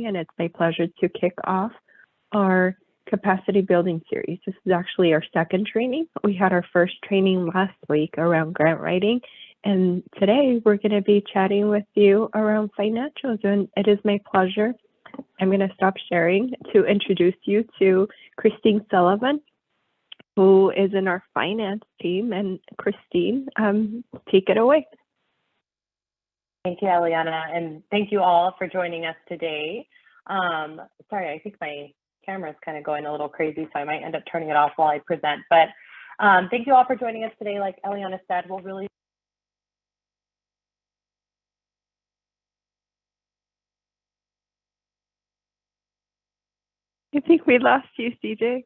and it's my pleasure to kick off our capacity building series. This is actually our second training. We had our first training last week around grant writing, and today we're going to be chatting with you around financials, and it is my pleasure. I'm going to stop sharing to introduce you to Christine Sullivan, who is in our finance team. And Christine, take it away. Thank you, Eliana, and thank you all for joining us today. Sorry, I think my camera is kind of going a little crazy, so I might end up turning it off while I present. But thank you all for joining us today. Like Eliana said, we'll really I think we lost you, CJ.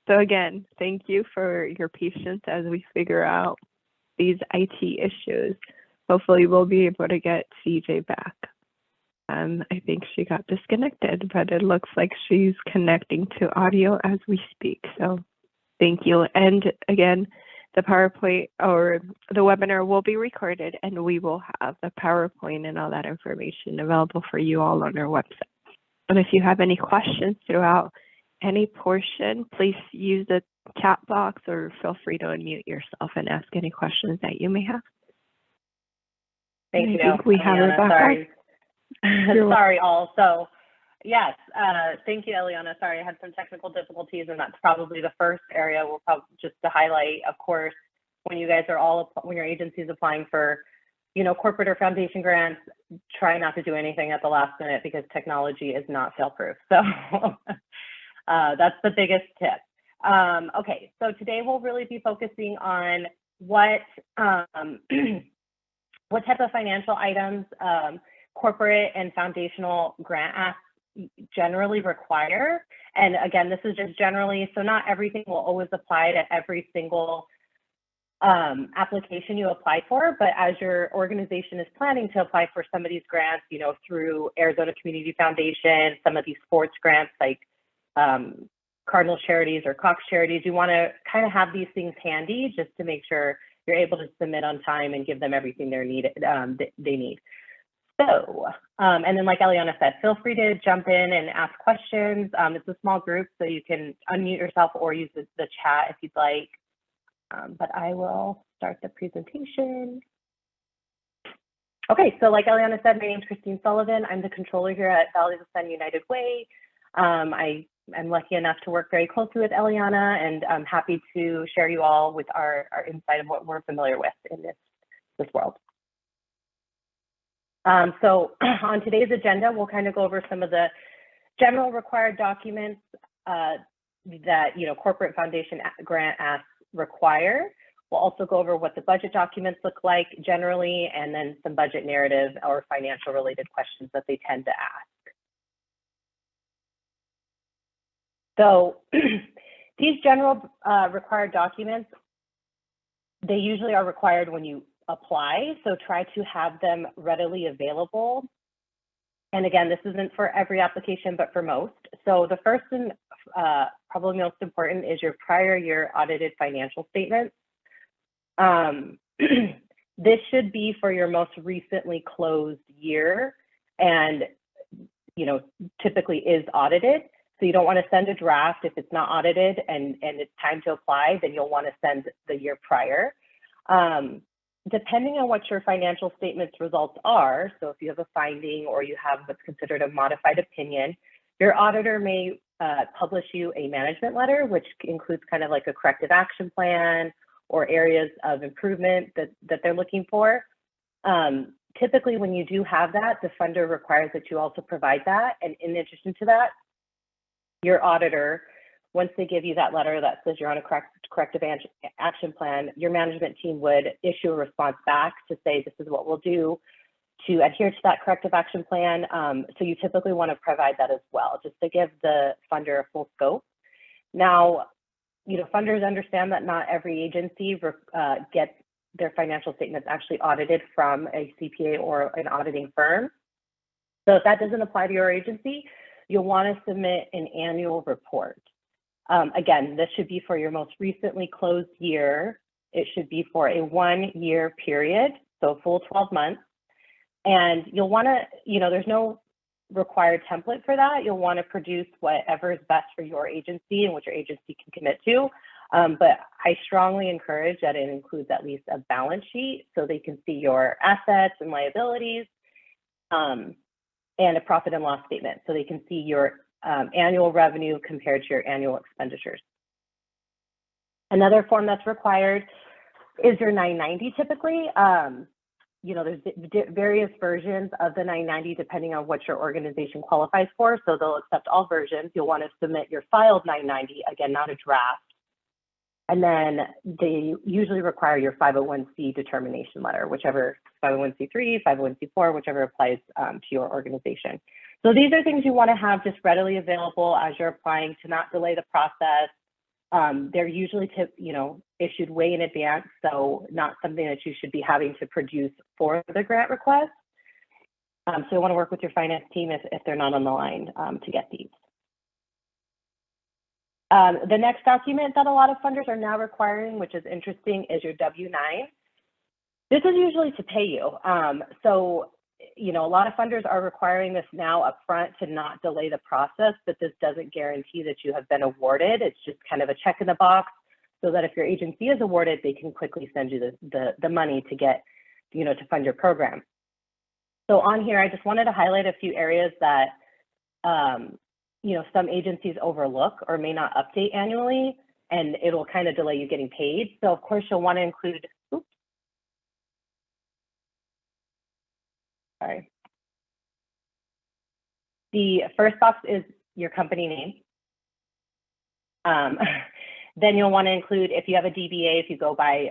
So again, thank you for your patience as we figure out these IT issues. Hopefully we'll be able to get CJ back. I think she got disconnected, but it looks like she's connecting to audio as we speak. So thank you. And again, the PowerPoint or the webinar will be recorded, and we will have the PowerPoint and all that information available for you all on our website. And if you have any questions throughout any portion, please use the chat box or feel free to unmute yourself and ask any questions that you may have. Thank you. I think we have it back. Sorry. Sorry all. So yes, thank you, Eliana. Sorry, I had some technical difficulties, and that's probably the first area we'll probably just to highlight. Of course, when you guys are when your agency is applying for, corporate or foundation grants, try not to do anything at the last minute because technology is not fail-proof. So that's the biggest tip. Okay, so today we'll really be focusing on what what type of financial items corporate and foundational grant asks generally require. And again, this is just generally, so not everything will always apply to every single application you apply for, but as your organization is planning to apply for some of these grants, through Arizona Community Foundation, some of these sports grants like Cardinal Charities or Cox Charities, you want to kind of have these things handy just to make sure you're able to submit on time and give them everything they need. So, and then like Eliana said, feel free to jump in and ask questions. It's a small group, so you can unmute yourself or use the chat if you'd like. But I will start the presentation. Okay, so like Eliana said, my name is Christine Sullivan. I'm the controller here at Valley of the Sun United Way. I'm lucky enough to work very closely with Eliana, and I'm happy to share you all with our insight of what we're familiar with in this world. So on today's agenda, we'll kind of go over some of the general required documents that corporate foundation grant asks require. We'll also go over what the budget documents look like generally, and then some budget narrative or financial related questions that they tend to ask. So these general required documents, they usually are required when you apply, so try to have them readily available. And again, this isn't for every application, but for most. So the first and probably most important is your prior year audited financial statements. This should be for your most recently closed year, and typically is audited. So you don't want to send a draft if it's not audited and it's time to apply, then you'll want to send the year prior. Depending on what your financial statements results are, so if you have a finding or you have what's considered a modified opinion, your auditor may publish you a management letter, which includes kind of like a corrective action plan or areas of improvement that they're looking for. Typically, when you do have that, the funder requires that you also provide that. And in addition to that, your auditor, once they give you that letter that says you're on a corrective action plan, your management team would issue a response back to say, this is what we'll do to adhere to that corrective action plan. So you typically want to provide that as well, just to give the funder a full scope. Now, funders understand that not every agency gets their financial statements actually audited from a CPA or an auditing firm. So if that doesn't apply to your agency, you'll want to submit an annual report. Again, this should be for your most recently closed year. It should be for a 1-year period, so a full 12 months. And you'll want to, there's no required template for that. You'll want to produce whatever is best for your agency and what your agency can commit to. But I strongly encourage that it includes at least a balance sheet so they can see your assets and liabilities, and a profit and loss statement so they can see your annual revenue compared to your annual expenditures. Another form that's required is your 990 typically. You know, there's various versions of the 990 depending on what your organization qualifies for. So they'll accept all versions. You'll want to submit your filed 990, again, not a draft. And then they usually require your 501c determination letter, whichever 501c3, 501c4, whichever applies to your organization. So these are things you want to have just readily available as you're applying to not delay the process. They're usually issued way in advance, so not something that you should be having to produce for the grant request. So you want to work with your finance team if they're not on the line to get these. The next document that a lot of funders are now requiring, which is interesting, is your W-9. This is usually to pay you. So, you know, a lot of funders are requiring this now upfront to not delay the process, but this doesn't guarantee that you have been awarded. It's just kind of a check in the box so that if your agency is awarded, they can quickly send you the money to get, you know, to fund your program. So on here, I just wanted to highlight a few areas that, you know, some agencies overlook or may not update annually, and it'll kind of delay you getting paid. So of course you'll want to include, the first box is your company name. Then you'll want to include, if you have a DBA, if you go by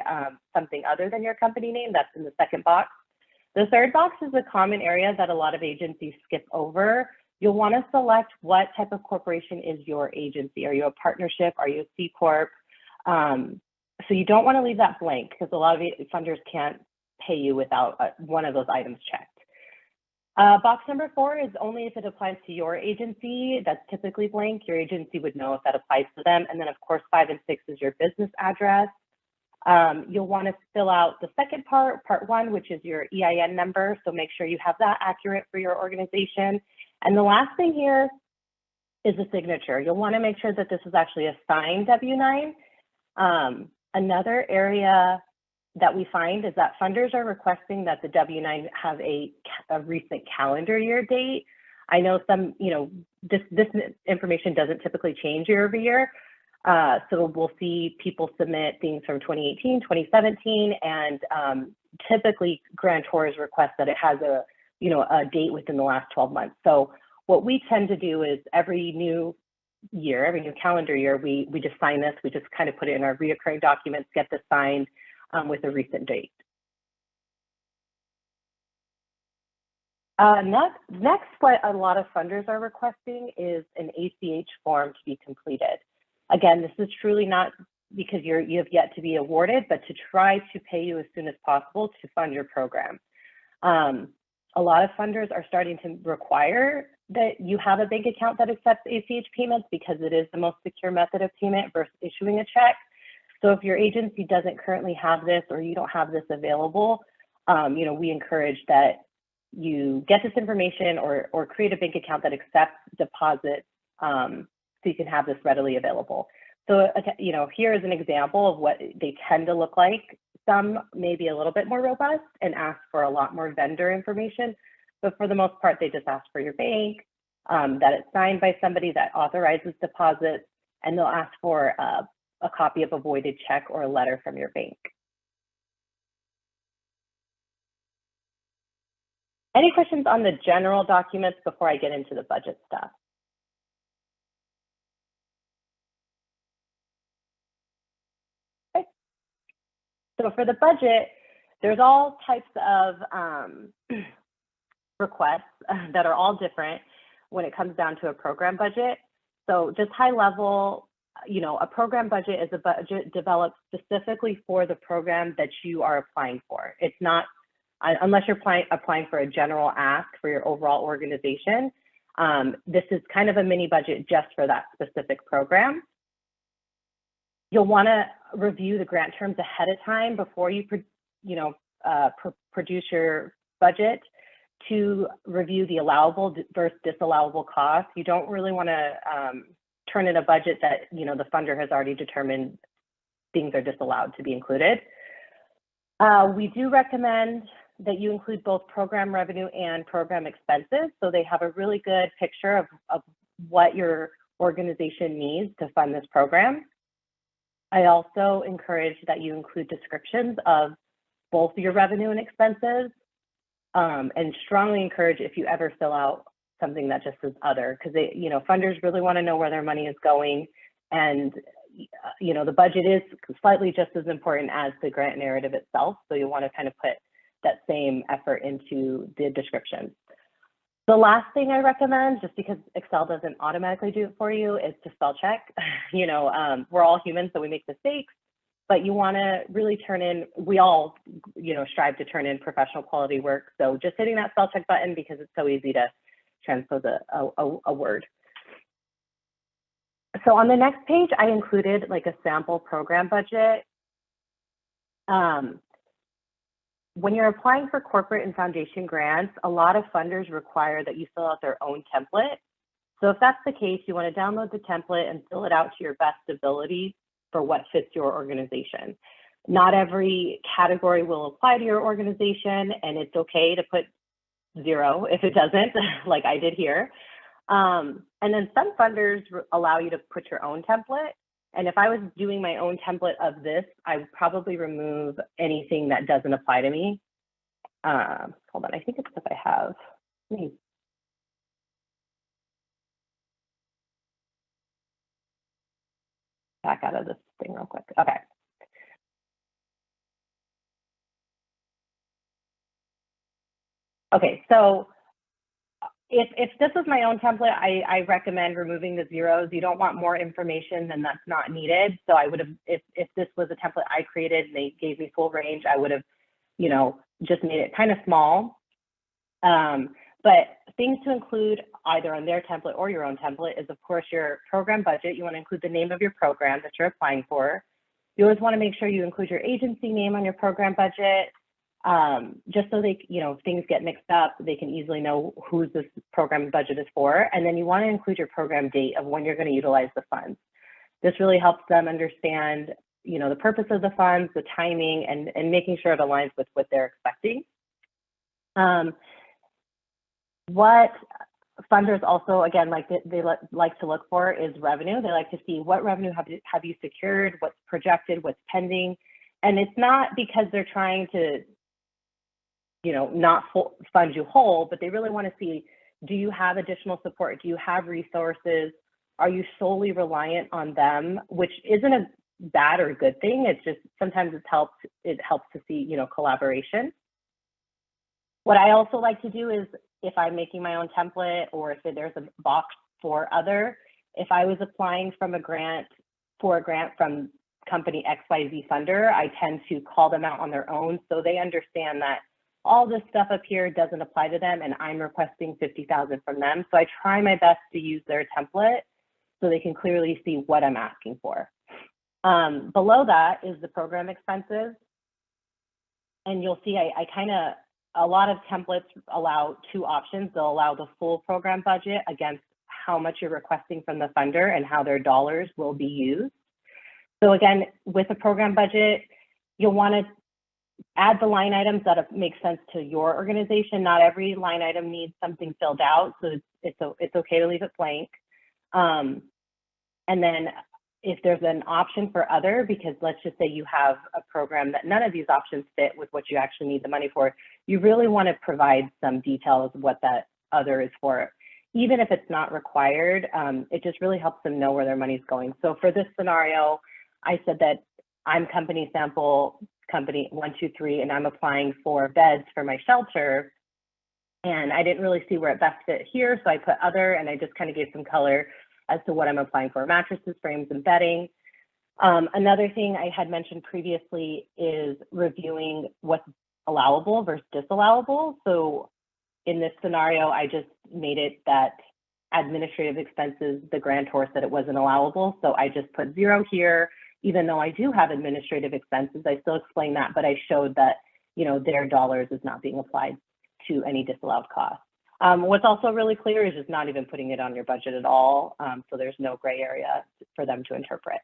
something other than your company name, that's in the second box. The third box is a common area that a lot of agencies skip over. You'll want to select what type of corporation is your agency. Are you a partnership? Are you a C Corp? So you don't want to leave that blank because a lot of funders can't pay you without one of those items checked. Box number 4 is only if it applies to your agency. That's typically blank. Your agency would know if that applies to them. And then of course, 5 and 6 is your business address. You'll want to fill out the second part, part 1, which is your EIN number. So make sure you have that accurate for your organization. And the last thing here is a signature. You'll want to make sure that this is actually a signed W-9. Another area that we find is that funders are requesting that the W-9 have a recent calendar year date. I know some, you know, this information doesn't typically change year over year. So we'll see people submit things from 2018, 2017, and typically grantors request that it has a date within the last 12 months. So what we tend to do is every new calendar year, we just sign this. We just kind of put it in our reoccurring documents, get this signed with a recent date. Next, what a lot of funders are requesting is an ACH form to be completed. Again, this is truly not because you have yet to be awarded, but to try to pay you as soon as possible to fund your program. A lot of funders are starting to require that you have a bank account that accepts ACH payments because it is the most secure method of payment versus issuing a check. So if your agency doesn't currently have this or you don't have this available, we encourage that you get this information or create a bank account that accepts deposits so you can have this readily available. So, here is an example of what they tend to look like. Some may be a little bit more robust and ask for a lot more vendor information, but for the most part, they just ask for your bank, that it's signed by somebody that authorizes deposits, and they'll ask for a copy of a voided check or a letter from your bank. Any questions on the general documents before I get into the budget stuff? Okay. So for the budget, there's all types of requests that are all different when it comes down to a program budget. So just high level, a program budget is a budget developed specifically for the program that you are applying for. It's not, unless you're applying for a general ask for your overall organization, this is kind of a mini budget just for that specific program. You'll want to review the grant terms ahead of time before you, produce your budget. to review the allowable versus disallowable costs. You don't really want to turn in a budget that, you know, the funder has already determined things are disallowed to be included. We do recommend that you include both program revenue and program expenses, so they have a really good picture of what your organization needs to fund this program. I also encourage that you include descriptions of both your revenue and expenses, and strongly encourage if you ever fill out something that just says other, because they, you know, funders really want to know where their money is going, and you know, the budget is slightly just as important as the grant narrative itself, so you want to kind of put that same effort into the description. The last thing I recommend, just because Excel doesn't automatically do it for you, is to spell check. You know, we're all humans, so we make mistakes, but you want to really turn in, we all, you know, strive to turn in professional quality work. So just hitting that spell check button, because it's so easy to transpose a word. So on the next page, I included like a sample program budget. When you're applying for corporate and foundation grants, a lot of funders require that you fill out their own template. So if that's the case, you want to download the template and fill it out to your best ability for what fits your organization. Not every category will apply to your organization, and it's okay to put 0 if it doesn't, like I did here. And then some funders allow you to put your own template. And if I was doing my own template of this, I would probably remove anything that doesn't apply to me. Hold on, I think it's if I have, let me back out of this thing real quick. Okay. Okay, so if this was my own template, I recommend removing the zeros. You don't want more information than that's not needed. So I would have, if this was a template I created and they gave me full range, I would have, you know, just made it kind of small. But things to include either on their template or your own template is, of course, your program budget. You want to include the name of your program that you're applying for. You always want to make sure you include your agency name on your program budget. Just so they, you know, if things get mixed up, they can easily know whose this program budget is for. And then you want to include your program date of when you're going to utilize the funds. This really helps them understand, you know, the purpose of the funds, the timing, and making sure it aligns with what they're expecting. What funders also, again, like they like to look for is revenue. They like to see what revenue have you secured, what's projected, what's pending. And it's not because they're trying to, you know, not fund you whole, but they really want to see, do you have additional support? Do you have resources? Are you solely reliant on them? Which isn't a bad or good thing. It's just sometimes it helps to see, you know, collaboration. What I also like to do is, if I'm making my own template or if there's a box for other, if I was applying from a grant from company XYZ funder, I tend to call them out on their own so they understand that all this stuff up here doesn't apply to them and I'm requesting $50,000 from them. So I try my best to use their template so they can clearly see what I'm asking for. Below that is the program expenses. And you'll see a lot of templates allow 2 options. They'll allow the full program budget against how much you're requesting from the funder and how their dollars will be used. So again, with a program budget, you'll want to add the line items that make sense to your organization. Not every line item needs something filled out, so it's okay to leave it blank. And then if there's an option for other, because let's just say you have a program that none of these options fit with what you actually need the money for, you really want to provide some details of what that other is for. Even if it's not required, it just really helps them know where their money's going. So for this scenario, I said that I'm company sample company 123, and I'm applying for beds for my shelter. And I didn't really see where it best fit here, so I put other, and I just kind of gave some color as to what I'm applying for: mattresses, frames, and bedding. Another thing I had mentioned previously is reviewing what's allowable versus disallowable. So in this scenario, I just made it that administrative expenses, the grantor said it wasn't allowable, so I just put 0 here. Even though I do have administrative expenses, I still explain that, but I showed that, you know, their dollars is not being applied to any disallowed costs. What's also really clear is just not even putting it on your budget at all, so there's no gray area for them to interpret.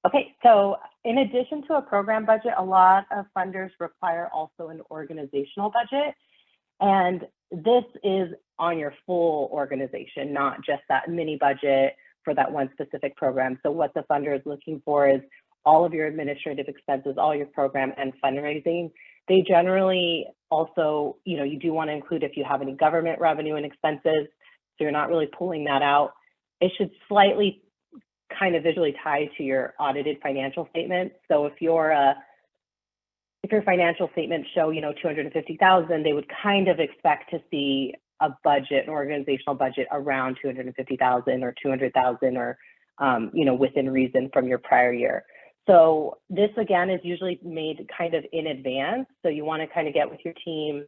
Okay, so in addition to a program budget, a lot of funders require also an organizational budget. And this is on your full organization, not just that mini budget for that one specific program. So what the funder is looking for is all of your administrative expenses, all your program and fundraising. They generally also, you do want to include if you have any government revenue and expenses, so you're not really pulling that out. It should slightly kind of visually tie to your audited financial statement. So if your financial statements show, 250,000, they would kind of expect to see a budget, an organizational budget around 250,000 or 200,000 or, within reason from your prior year. So this again is usually made kind of in advance. So you want to kind of get with your team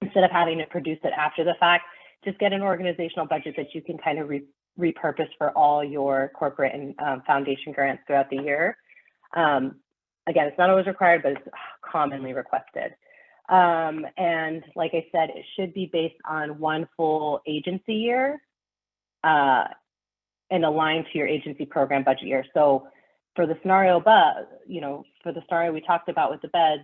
instead of having to produce it after the fact, just get an organizational budget that you can kind of repurpose for all your corporate and foundation grants throughout the year. Again, it's not always required, but it's commonly requested. And like I said, it should be based on one full agency year and aligned to your agency program budget year. So for the scenario above, for the scenario we talked about with the beds,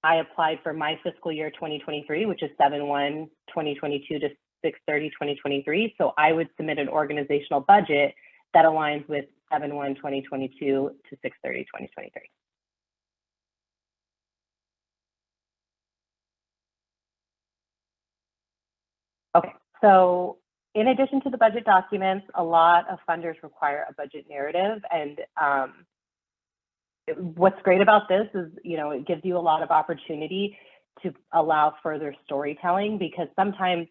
I applied for my fiscal year 2023, which is 7/1/2022 to 6/30/2023. So I would submit an organizational budget that aligns with 7/1/2022 to 6/30/2023. Okay, so in addition to the budget documents, a lot of funders require a budget narrative. And what's great about this is, it gives you a lot of opportunity to allow further storytelling, because sometimes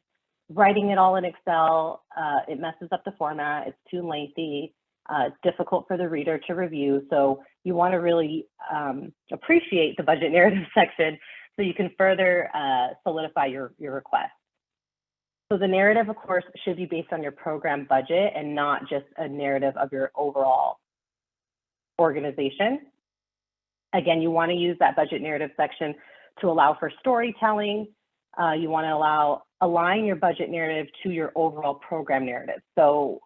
writing it all in Excel, it messes up the format, it's too lengthy, it's difficult for the reader to review. So you want to really appreciate the budget narrative section so you can further solidify your request. So the narrative, of course, should be based on your program budget and not just a narrative of your overall organization. Again, you want to use that budget narrative section to allow for storytelling. You want to align your budget narrative to your overall program narrative. So,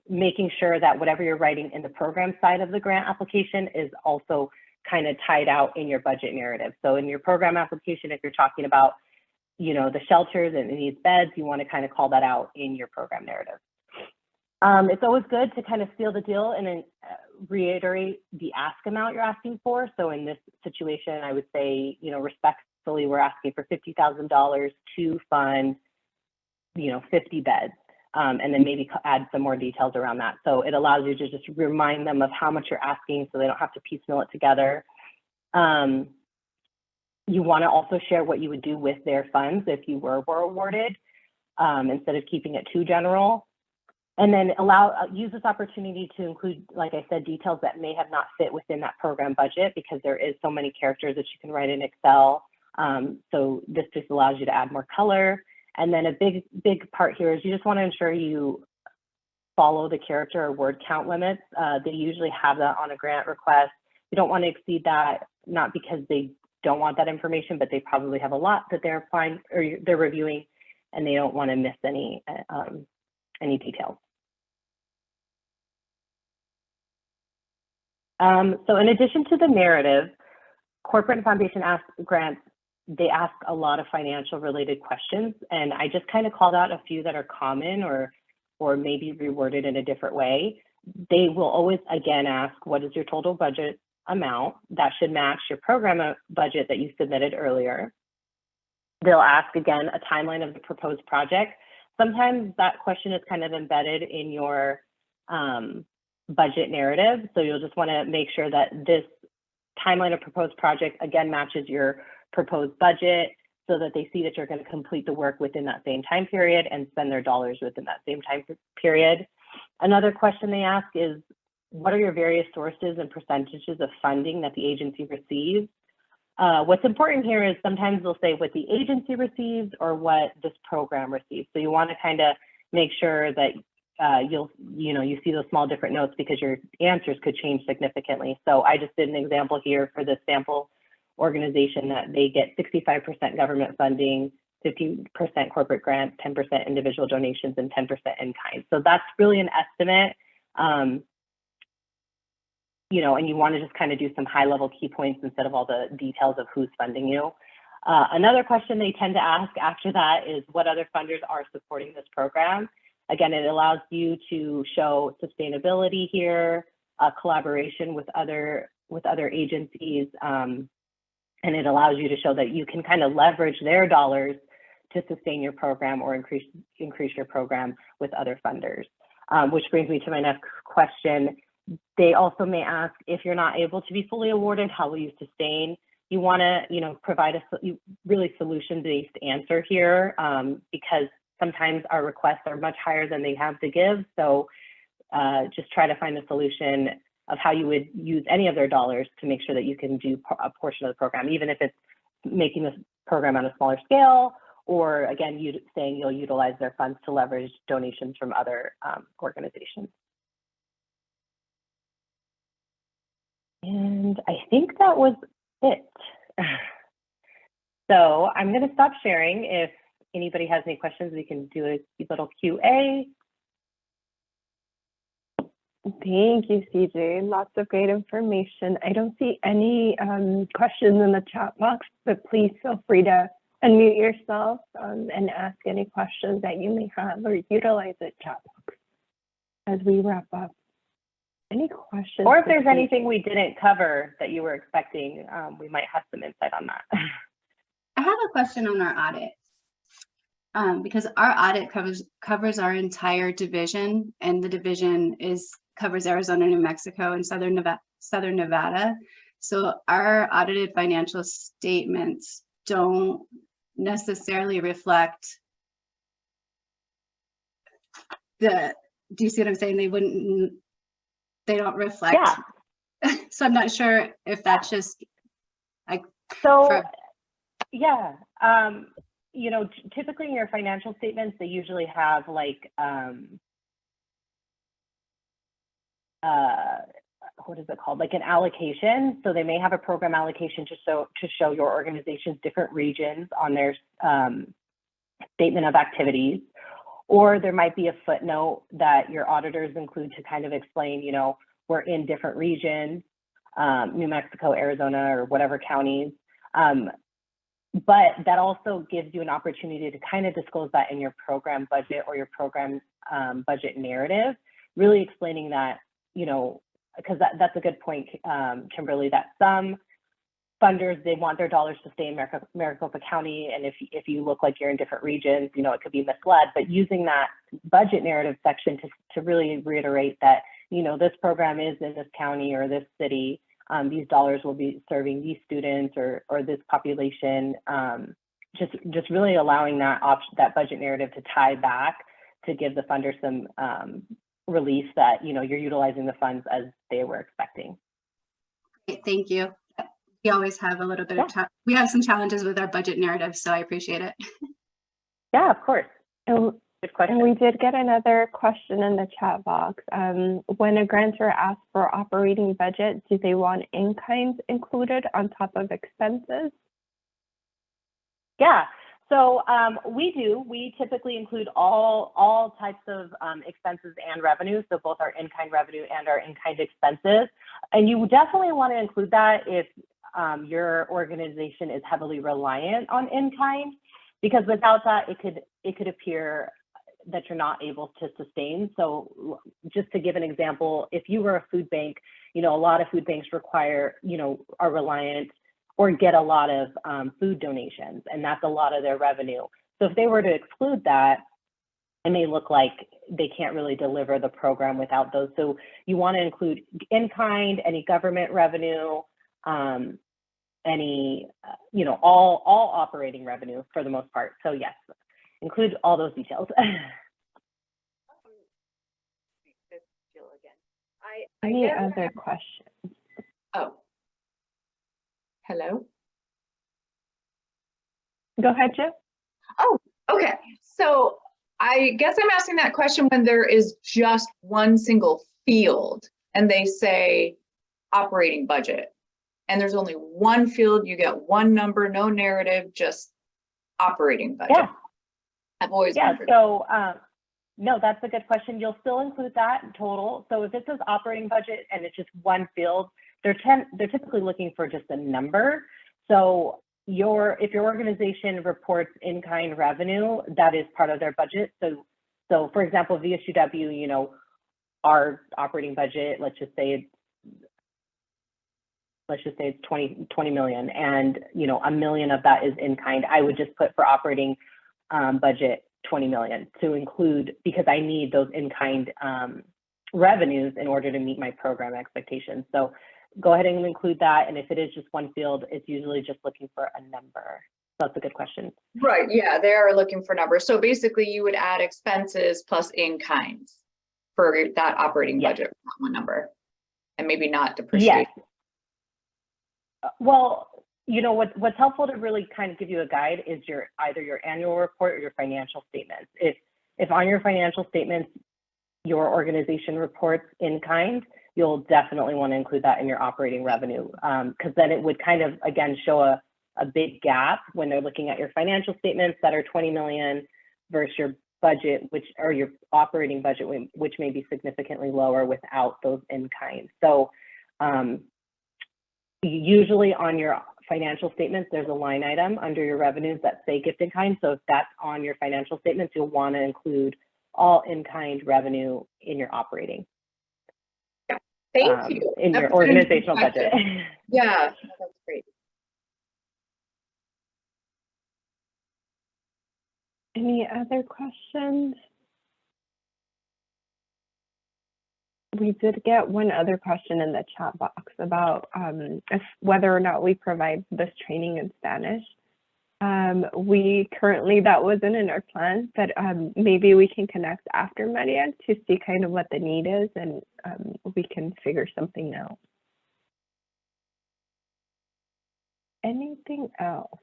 making sure that whatever you're writing in the program side of the grant application is also kind of tied out in your budget narrative. So in your program application, if you're talking about, the shelters and these beds, you want to kind of call that out in your program narrative. It's always good to kind of seal the deal and then reiterate the ask amount you're asking for. So in this situation, I would say, respectfully, we're asking for $50,000 to fund, 50 beds, and then maybe add some more details around that. So it allows you to just remind them of how much you're asking so they don't have to piecemeal it together. You want to also share what you would do with their funds if you were awarded, instead of keeping it too general. And then use this opportunity to include, like I said, details that may have not fit within that program budget, because there is so many characters that you can write in Excel. So this just allows you to add more color. And then a big part here is you just want to ensure you follow the character or word count limits. They usually have that on a grant request. You don't want to exceed that, not because they don't want that information, but they probably have a lot that they're applying or they're reviewing, and they don't want to miss any details. So in addition to the narrative, corporate and foundation grants, they ask a lot of financial related questions. And I just kind of called out a few that are common or maybe reworded in a different way. They will always, again, ask, what is your total budget amount? That should match your program budget that you submitted earlier. They'll ask, again, a timeline of the proposed project. Sometimes that question is kind of embedded in your budget narrative. So you'll just want to make sure that this timeline of proposed project, again, matches your proposed budget so that they see that you're going to complete the work within that same time period and spend their dollars within that same time period. Another question they ask is, what are your various sources and percentages of funding that the agency receives? What's important here is sometimes they'll say what the agency receives or what this program receives. So you want to kind of make sure that you see those small different notes because your answers could change significantly. So I just did an example here for this sample organization that they get 65% government funding, 50% corporate grants, 10% individual donations, and 10% in kind. So that's really an estimate. And you want to just kind of do some high level key points instead of all the details of who's funding you. Another question they tend to ask after that is what other funders are supporting this program. Again, it allows you to show sustainability here, collaboration with other agencies, and it allows you to show that you can kind of leverage their dollars to sustain your program or increase your program with other funders. Which brings me to my next question. They also may ask, if you're not able to be fully awarded, how will you sustain? You want to, provide a really solution-based answer here, because sometimes our requests are much higher than they have to give. So just try to find a solution of how you would use any of their dollars to make sure that you can do a portion of the program, even if it's making this program on a smaller scale, or again, you saying you'll utilize their funds to leverage donations from other organizations. And I think that was it. So I'm going to stop sharing. If anybody has any questions, we can do a little QA. Thank you, CJ. Lots of great information. I don't see any questions in the chat box, but please feel free to unmute yourself and ask any questions that you may have, or utilize the chat box as we wrap up. Any questions? Or if there's anything we didn't cover that you were expecting, we might have some insight on that. I have a question on our audit. Because our audit covers our entire division, and the division covers Arizona, New Mexico, and Southern Nevada. So our audited financial statements don't necessarily reflect do you see what I'm saying? They don't reflect. Yeah. So I'm not sure if that's just like. So, yeah. Typically in your financial statements, they usually have like, what is it called? Like an allocation. So they may have a program allocation to show your organization's different regions on their statement of activities. Or there might be a footnote that your auditors include to kind of explain, we're in different regions, New Mexico, Arizona, or whatever counties. But that also gives you an opportunity to kind of disclose that in your program budget or your program budget narrative, really explaining that, because that's a good point, Kimberly, that some funders, they want their dollars to stay in Maricopa County. And if you look like you're in different regions, it could be misled, but using that budget narrative section to really reiterate that, this program is in this county or this city, these dollars will be serving these students or this population, just really allowing that budget narrative to tie back to give the funder some relief that, you're utilizing the funds as they were expecting. Thank you. We always have a little bit of we have some challenges with our budget narrative, so I appreciate it. Yeah, of course. Good question. And we did get another question in the chat box. When a grantor asks for operating budget, do they want in-kind included on top of expenses? Yeah, so we do. We typically include all types of expenses and revenue, so both our in-kind revenue and our in-kind expenses. And you definitely want to include that if your organization is heavily reliant on in-kind, because without that, it could appear that you're not able to sustain. So just to give an example, if you were a food bank, a lot of food banks require, are reliant or get a lot of food donations, and that's a lot of their revenue. So if they were to exclude that, it may look like they can't really deliver the program without those. So you want to include in-kind, any government revenue, any, all operating revenue for the most part. So yes, include all those details. Any other questions? Oh, hello. Go ahead, Jill. Oh, okay. So I guess I'm asking that question when there is just one single field and they say operating budget. And there's only one field, you get one number, no narrative, just operating budget. Yeah. I've always Yeah, wondered. so no, that's a good question. You'll still include that in total. So if it says operating budget and it's just one field, they're typically looking for just a number. So if your organization reports in-kind revenue, that is part of their budget. So for example, VSUW, you know, our operating budget, let's just say it's 20 million, and you know, $1 million of that is in kind. I would just put for operating budget 20 million to include, because I need those in kind revenues in order to meet my program expectations. So go ahead and include that. And if it is just one field, it's usually just looking for a number. So that's a good question. Right, yeah, they are looking for numbers. So basically you would add expenses plus in kinds for that operating budget, that one number, and maybe not depreciate. Yes. Well, you know, what's helpful to really kind of give you a guide is either your annual report or your financial statements. If on your financial statements, your organization reports in kind, you'll definitely want to include that in your operating revenue, because then it would kind of, again, show a big gap when they're looking at your financial statements that are 20 million versus your budget, or your operating budget, which may be significantly lower without those in kind. So usually on your financial statements, there's a line item under your revenues that say gift in kind. So if that's on your financial statements, you'll want to include all in kind revenue in your operating. Thank you. In your organizational budget. Yeah, that's great. Any other questions? We did get one other question in the chat box about whether or not we provide this training in Spanish. We currently, that wasn't in our plan, but maybe we can connect after Maria to see kind of what the need is, and we can figure something out. Anything else?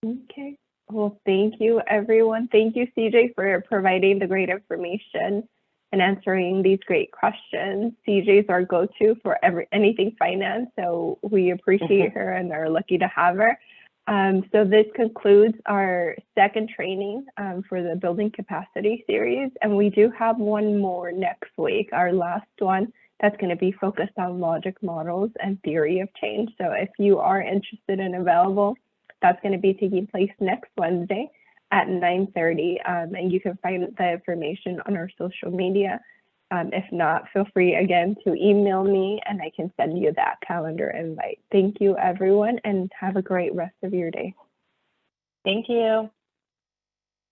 Okay. Well, thank you, everyone. Thank you, CJ, for providing the great information and answering these great questions. CJ is our go-to for anything finance, so we appreciate her and are lucky to have her. So this concludes our second training for the Building Capacity series, and we do have one more next week, our last one, that's going to be focused on logic models and theory of change. So if you are interested and available, that's going to be taking place next Wednesday at 9:30, and you can find the information on our social media. If not, feel free again to email me and I can send you that calendar invite. Thank you, everyone, and have a great rest of your day. Thank you.